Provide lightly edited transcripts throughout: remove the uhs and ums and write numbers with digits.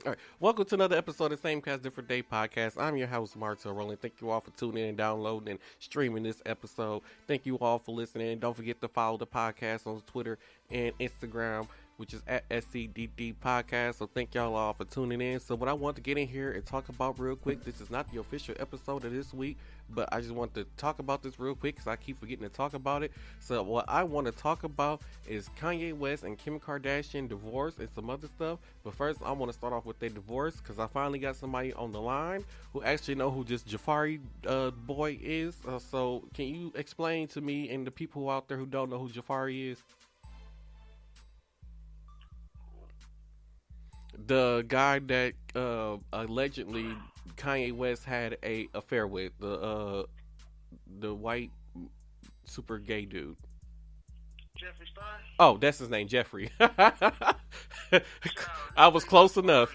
All right, welcome to another episode of Same Cast Different Day podcast. I'm your host, MARTEL. Thank you all for tuning in and downloading and streaming this episode. Thank you all for listening. Don't forget to follow the podcast on Twitter and Instagram, which is at SCDD Podcast. So thank y'all all for tuning in. So what I want to get in here and talk about real quick, this is not the official episode of this week, but I just want to talk about this real quick because I keep forgetting to talk about it. So what I want to talk about is Kanye West and Kim Kardashian divorce and some other stuff. But first, I want to start off with their divorce because I finally got somebody on the line who actually know who this Jafari boy is. So can you explain to me and the people out there who don't know who Jafari is? The guy that allegedly Kanye West had a affair with, the white super gay dude. Jeffree Star? Oh, that's his name, Jeffrey. I was close enough.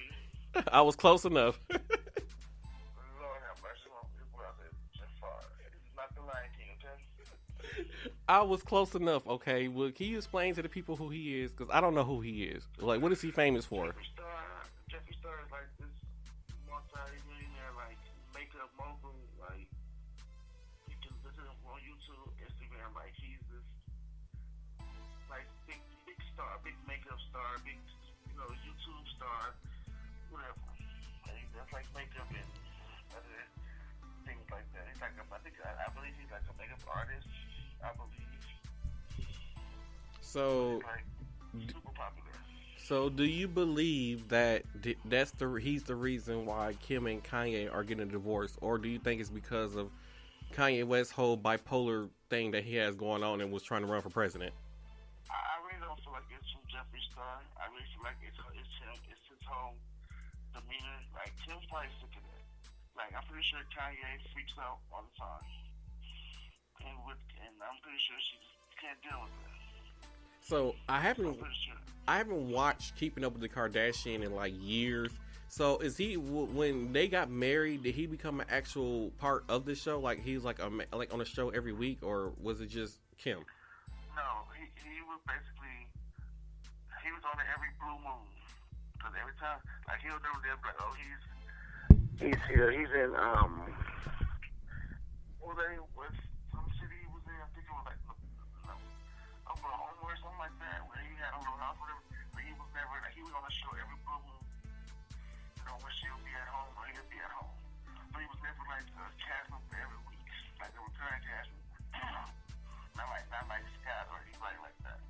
I was close enough. Lord have mercy on his brother, Jafar. This is not the Lion King, okay? I was close enough. Okay, well, can you explain to the people who he is? Because I don't know who he is. Like, what is he famous for? Jeffree Star is like this multi-millionaire, like makeup mogul. Like you can visit him on YouTube, Instagram. Like he's this like big star, big makeup star, big YouTube star, whatever. And he does like makeup and other things like that. He's like I believe he's like a makeup artist. I believe. So, like super popular. So do you believe that he's the reason why Kim and Kanye are getting a divorce, or do you think it's because of Kanye West's whole bipolar thing that he has going on and was trying to run for president? I really don't feel like it's from Jeffree Star. I really feel like it's him. It's his whole demeanor. Like Kim's probably sick of that. Like I'm pretty sure Kanye freaks out all the time, and I'm pretty sure she just can't deal with it. So I haven't watched Keeping Up with the Kardashian in like years. So is he, when they got married, did he become an actual part of the show? Like he's like on a show every week, or was it just Kim? No, he was basically he was on it every blue moon, because every time like he'll do them like he's here, he's in what some city he was in. I think it was like Oklahoma or something like that, where he had a little house with him, but he was never like he was on the show every blue moon. When she'll be at home or he'll be at home, but he was never like casting every week, like a recurring casting. not like Scott or anybody like that.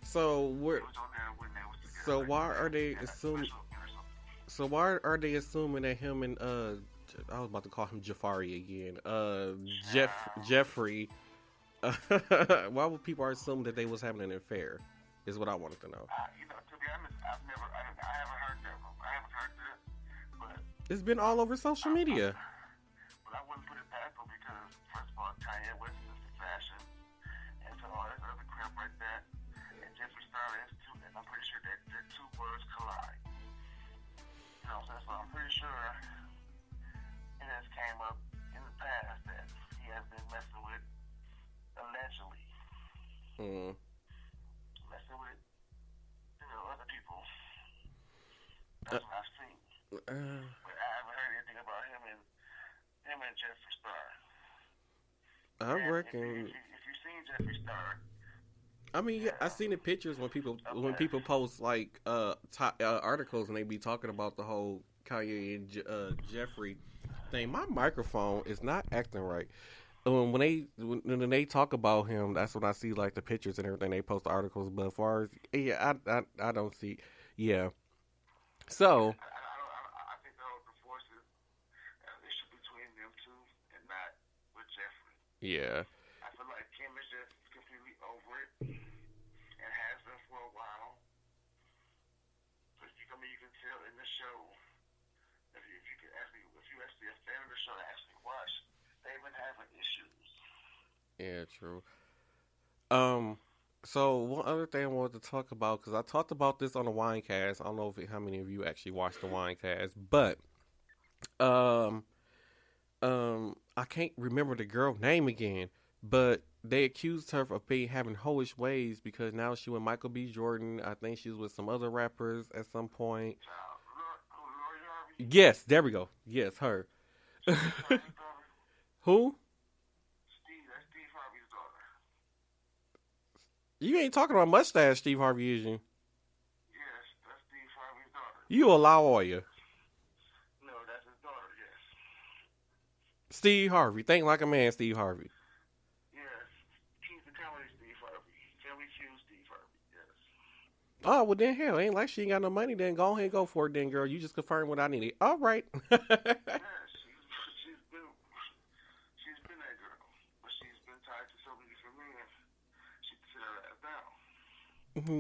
So He was on there when they was together. So like why that. are they Had a assuming? special event or something. So why are they assuming that him and I was about to call him Jafari again. Jeffrey. Why would people assume that they was having an affair? Is what I wanted to know. To be honest, I haven't heard that. I haven't heard that, but It's been all over social media. But I wouldn't put it past them because, first of all, Kanye West is into fashion, and so all this other crap like that, and Jeffree Star is too, and I'm pretty sure that the two words collide. You know what I'm saying? So I'm pretty sure it has came up in the past that he has been messing with, allegedly, messing with, other people. That's what I've seen. But I haven't heard anything about him and Jeffree Star. I reckon. If you've seen Jeffree Star, I mean, yeah, I've seen the pictures when people post like articles and they be talking about the whole Kanye and Jeffrey thing. My microphone is not acting right. When they talk about him, that's when I see like the pictures and everything. They post the articles, but as far as I don't see. Yeah. So. I think the whole divorce is an issue between them two and not with Jeffrey. Yeah. I feel like Kim is just completely over it and has been for a while. But you can tell in the show, if you actually a fan of the show and actually watch, they've been having issues. Yeah, true. So one other thing I wanted to talk about, because I talked about this on the Winecast. I don't know how many of you actually watched the Winecast, but I can't remember the girl name again. But they accused her of having hoish ways because now she with Michael B. Jordan. I think she was with some other rappers at some point. Lori Harvey. Yes, there we go. Yes, her. Harvey's daughter. Who? That's Steve Harvey's daughter. You ain't talking about mustache, Steve Harvey, is you? Yes, that's Steve Harvey's daughter. You a lawyer. No, that's his daughter, yes. Steve Harvey. Think like a man, Steve Harvey. Yes. He's the comedy Steve Harvey. Family Feud Steve Harvey, yes. Oh, well then hell, ain't like she ain't got no money, then go ahead and go for it then, girl. You just confirmed what I needed. All right. Yes, she's been that girl. But she's been tied to so many different men. She can sit her ass down.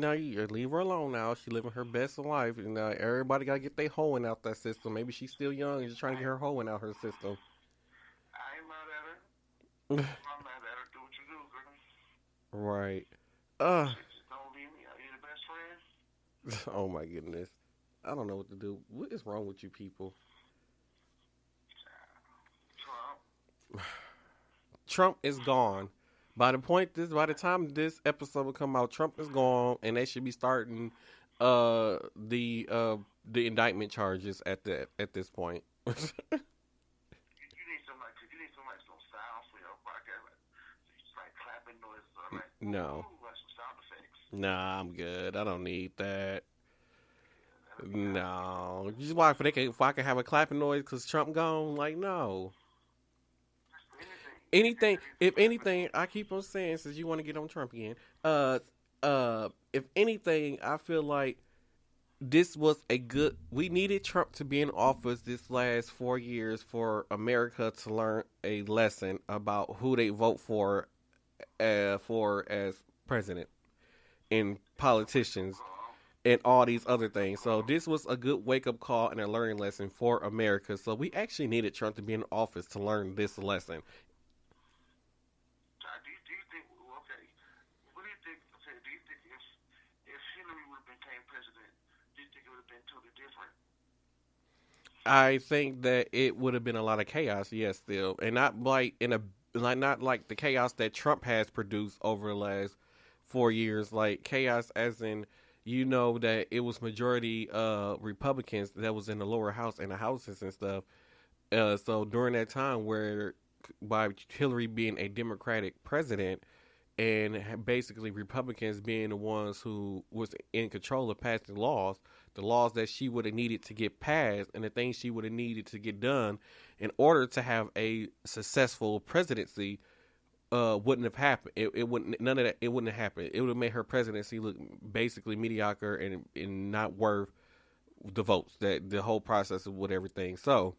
No, you leave her alone now. She living her best life, and everybody gotta get their hoeing out that system. Maybe she's still young and just trying to get her hoeing out her system. I ain't mad at her. I'm mad at her. Do what you do, girl. Right. Just don't leave me. Are you the best friend? Oh my goodness. I don't know what to do. What is wrong with you people? Trump. Trump is gone. By the time this episode will come out, Trump is gone, and they should be starting the indictment charges at this point. You need some sound for your podcast, like clapping noises or like No. like some sound effects. Nah, I'm good. I don't need that. No. Just why if I can have a clapping noise because Trump gone? Like, no. Anything, if anything, I keep on saying, since you want to get on Trump again, if anything, I feel like this was we needed Trump to be in office this last 4 years for America to learn a lesson about who they vote for as president and politicians and all these other things. So this was a good wake-up call and a learning lesson for America. So we actually needed Trump to be in office to learn this lesson. Do you think if Hillary would have became president, do you think it would have been totally different? I think that it would have been a lot of chaos, yes, still, and not like not like the chaos that Trump has produced over the last 4 years, like chaos as in, that it was majority Republicans that was in the lower house and the houses and stuff. So during that time where by Hillary being a Democratic president and basically Republicans being the ones who was in control of passing laws, the laws that she would have needed to get passed and the things she would have needed to get done in order to have a successful presidency wouldn't have happened. It wouldn't, none of that, it wouldn't have happened. It would have made her presidency look basically mediocre and not worth the votes, that the whole process with everything. So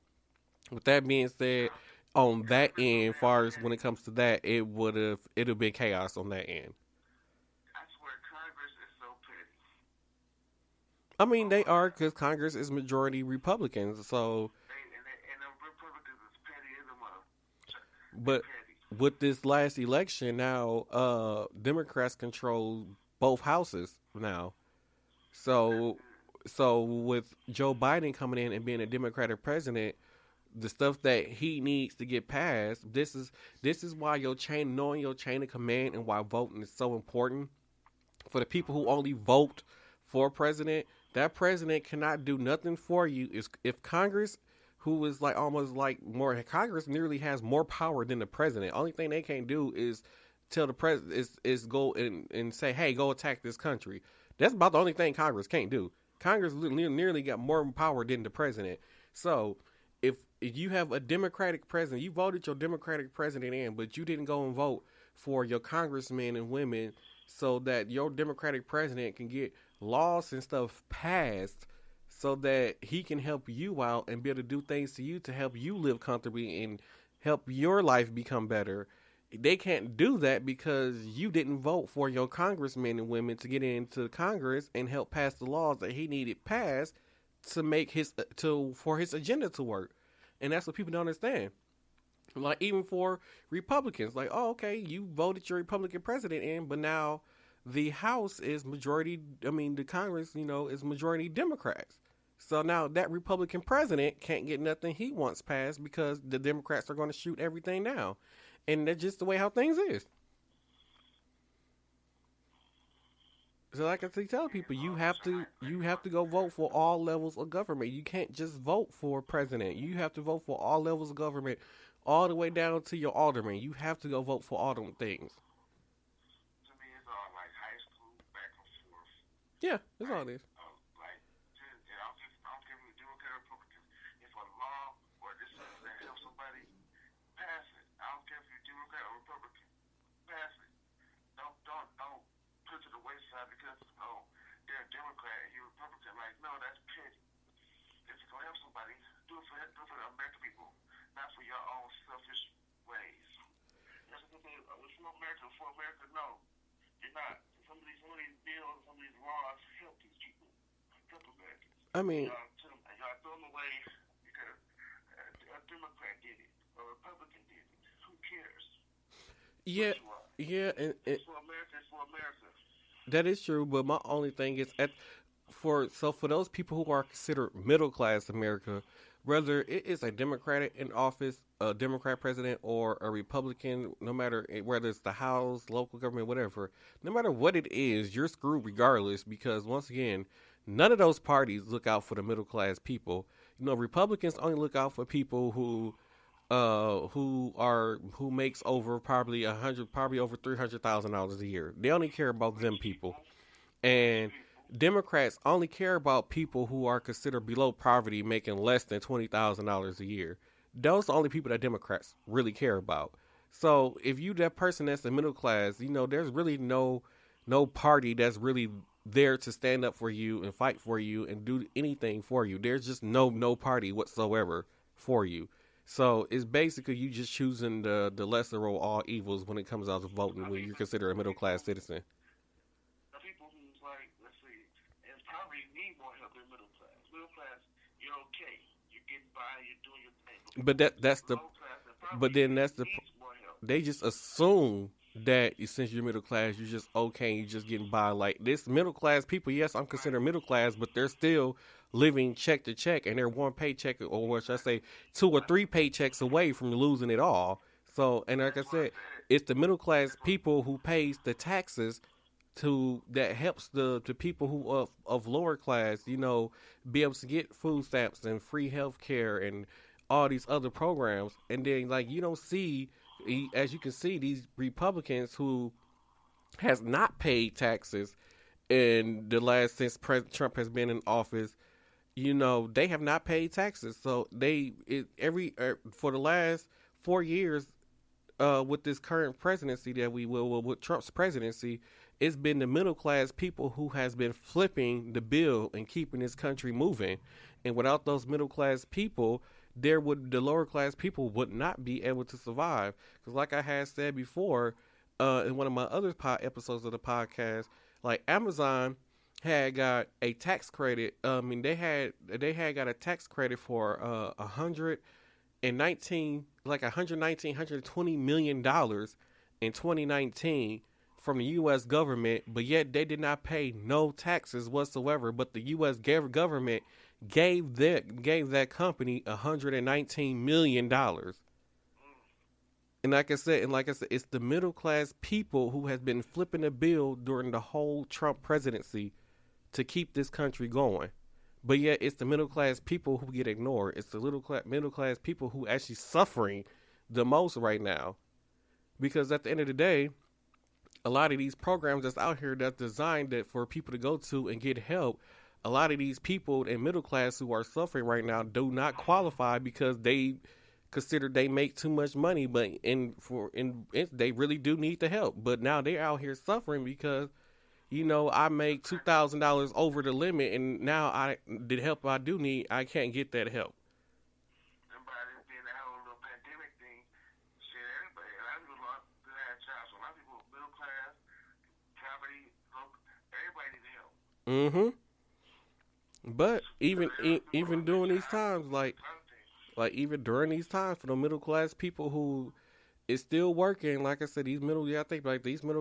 with that being said, on that end, far as when it comes to that, it'd have been chaos on that end. I swear Congress is so petty. I mean, they are, because Congress is majority Republicans, so. And the Republicans is petty as a mother. But with this last election now, Democrats control both houses now. So with Joe Biden coming in and being a Democratic president, the stuff that he needs to get passed, this is why knowing your chain of command and why voting is so important. For the people who only vote for president, that president cannot do nothing for you. If Congress, who is like almost like more, Congress nearly has more power than the president. Only thing they can't do is tell the president is go and say, hey, go attack this country. That's about the only thing Congress can't do. Congress nearly got more power than the president. So if you have a Democratic president, you voted your Democratic president in, but you didn't go and vote for your congressmen and women so that your Democratic president can get laws and stuff passed so that he can help you out and be able to do things to you to help you live comfortably and help your life become better. They can't do that because you didn't vote for your congressmen and women to get into Congress and help pass the laws that he needed passed to make for his agenda to work. And that's what people don't understand. Like, even for Republicans, like, oh, okay, you voted your Republican president in, but now the House is the Congress, is majority Democrats. So now that Republican president can't get nothing he wants passed because the Democrats are going to shoot everything down. And that's just the way how things is. So like I tell people, you have to go vote for all levels of government. You can't just vote for president. You have to vote for all levels of government, all the way down to your alderman. You have to go vote for all them things. To me, it's all like high school back and forth. Yeah, that's all Like, it is. I don't care if you're Democrat or Republican. If a law or this is that helps somebody, pass it. I don't care if you're Democrat or Republican. Pass it. Don't put it to the wayside because they're a Democrat and you're a Republican. Like, no, that's petty. If you're gonna help somebody, do it for the American people, not for your own selfish ways. That's what they say. We're for America. No, you're not. Some of these bills, some of these laws help these people, help Americans. I mean, y'all throw them away because a Democrat did it, or a Republican did it. Who cares? yeah, yeah, and It's for America. It's for America. that is true. But my only thing is for those people who are considered middle class America, whether it is a Democratic in office, a Democrat president, or a Republican, no matter whether it's the House, local government, whatever, no matter what it is, you're screwed regardless. Because once again, none of those parties look out for the middle class people. You know, Republicans only look out for people who makes over probably over $300,000 a year. They only care about them people. And Democrats only care about people who are considered below poverty, making less than $20,000 a year. Those are the only people that Democrats really care about. So if you that person that's the middle class, you know, there's really no party that's really there to stand up for you and fight for you and do anything for you. There's just no party whatsoever for you. So it's basically you just choosing the lesser of all evils when it comes out to voting when you're considered a middle class citizen. The people who's like, let's see, and probably need more help than middle class. Middle class, you're okay. You're getting by. You're doing your thing. But they just assume that since you're middle class, you're just okay. You're just getting by. Like this middle class people, yes, I'm considered middle class, but they're still living check to check, and they're one paycheck, or what should I say, 2 or 3 paychecks away from losing it all. So, and like I said, it's the middle class people who pays the taxes that helps the people who of lower class, you know, be able to get food stamps and free health care and all these other programs. And then, like, you don't see, as you can see, these Republicans who has not paid taxes in the last since President Trump has been in office. You know, they have not paid taxes. So for the last 4 years, with this current presidency that with Trump's presidency, it's been the middle class people who has been flipping the bill and keeping this country moving. And without those middle class people, the lower class people would not be able to survive. Because like I had said before, in one of my other episodes of the podcast, like Amazon had got a tax credit. They had got a tax credit for $120 million in 2019 from the U.S. government, but yet they did not pay no taxes whatsoever. But the U.S. government gave that company $119 million. And like I said, it's the middle class people who has been flipping the bill during the whole Trump presidency to keep this country going. But yet it's the middle class people who get ignored. It's the middle class people who actually suffering the most right now. Because at the end of the day, a lot of these programs that's out here that's designed for people to go to and get help, a lot of these people in middle class who are suffering right now do not qualify because they consider they make too much money, but they really do need the help. But now they're out here suffering because, you know, I make $2,000 over the limit, and now the help I do need, I can't get that help. Everybody being that whole little pandemic thing, shit, everybody, a lot of people had jobs. So a lot of people, middle class, poverty, everybody needs help. But even during these times, like even during these times, for the middle class people who is still working, like I said, these middle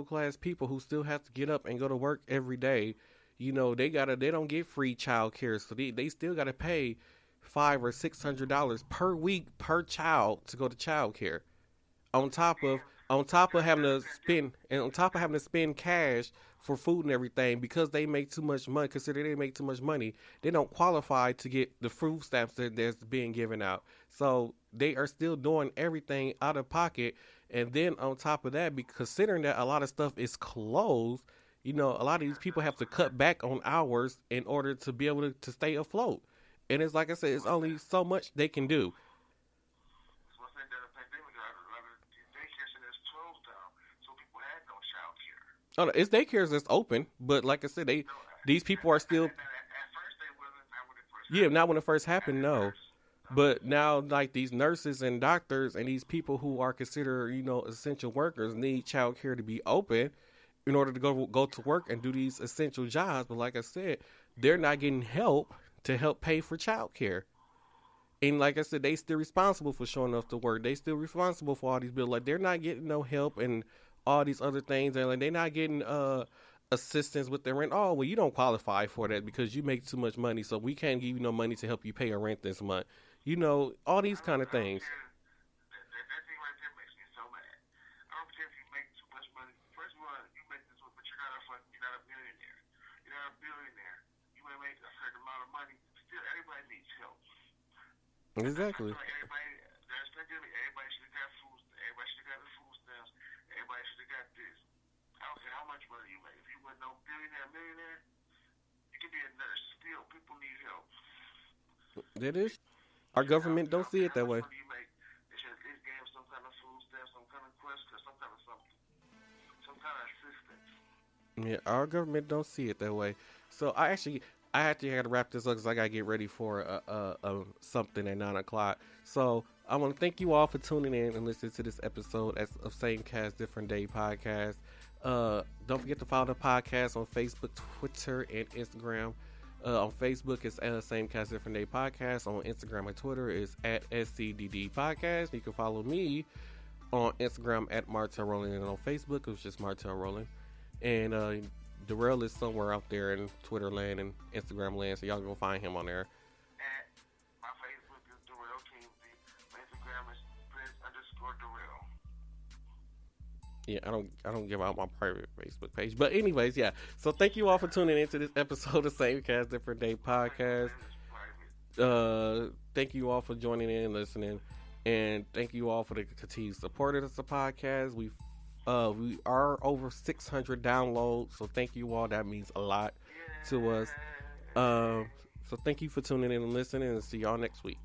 class people who still have to get up and go to work every day, you know, they don't get free child care, so they still gotta pay $500 or $600 per week per child to go to child care. On top of on top of having to spend, and on top of having to spend cash for food and everything, because they make too much money, consider they make too much money, they don't qualify to get the food stamps that's being given out. So they are still doing everything out of pocket. And then on top of that, considering that a lot of stuff is closed, you know, a lot of these people have to cut back on hours in order to be able to stay afloat. And it's like I said, it's only so much they can do. Oh, no, it's daycares that's open, but like I said, these people are still. Yeah, not when it first happened, no. But now, like these nurses and doctors and these people who are considered, you know, essential workers need child care to be open in order to go to work and do these essential jobs. But like I said, they're not getting help to help pay for child care. And like I said, they still responsible for showing up to work. They still responsible for all these bills. Like they're not getting no help and all these other things, and like they're not getting assistance with their rent. Oh, well, you don't qualify for that because you make too much money, so we can't give you no money to help you pay your rent this month. You know, all these kind of things. That thing right there makes me so mad. I don't care if you make too much money. First of all, you make this one, but you're not a millionaire. You're not a billionaire. You may make a certain amount of money. Still, everybody needs help. Exactly. Like everybody should have got food. Everybody should have got the food stamps. Everybody should have got this. I don't care how much money you make. If you were no millionaire, you could be a nurse. Still, people need help. It is. Our government don't see it that way. They should at least give some kind of food stamp, some kind of quest, or some kind of something. Some kind of assistance. Yeah, our government don't see it that way. So I actually had to wrap this up because I got to get ready for something at 9:00. So I want to thank you all for tuning in and listening to this episode of Same Cast, Different Day podcast. Don't forget to follow the podcast on Facebook, Twitter, and Instagram. On Facebook, it's Same Cast, Different Day podcast. On Instagram and Twitter, it's at SCDD podcast. You can follow me on Instagram at MARTEL ROWLAND, and on Facebook, it's just MARTEL ROWLAND. And Darrell is somewhere out there in Twitter land and Instagram land, so y'all go find him on there. My Facebook is Darrell Kingsley. My Instagram is Prince_Darrell. Yeah, I don't give out my private Facebook page. But anyways, yeah. So thank you all for tuning into this episode of Same Cast, Different Day podcast. Thank you all for joining in and listening. And thank you all for the continued support of the podcast. We are over 600 downloads, so thank you all. That means a lot to us. So thank you for tuning in and listening, and see y'all next week.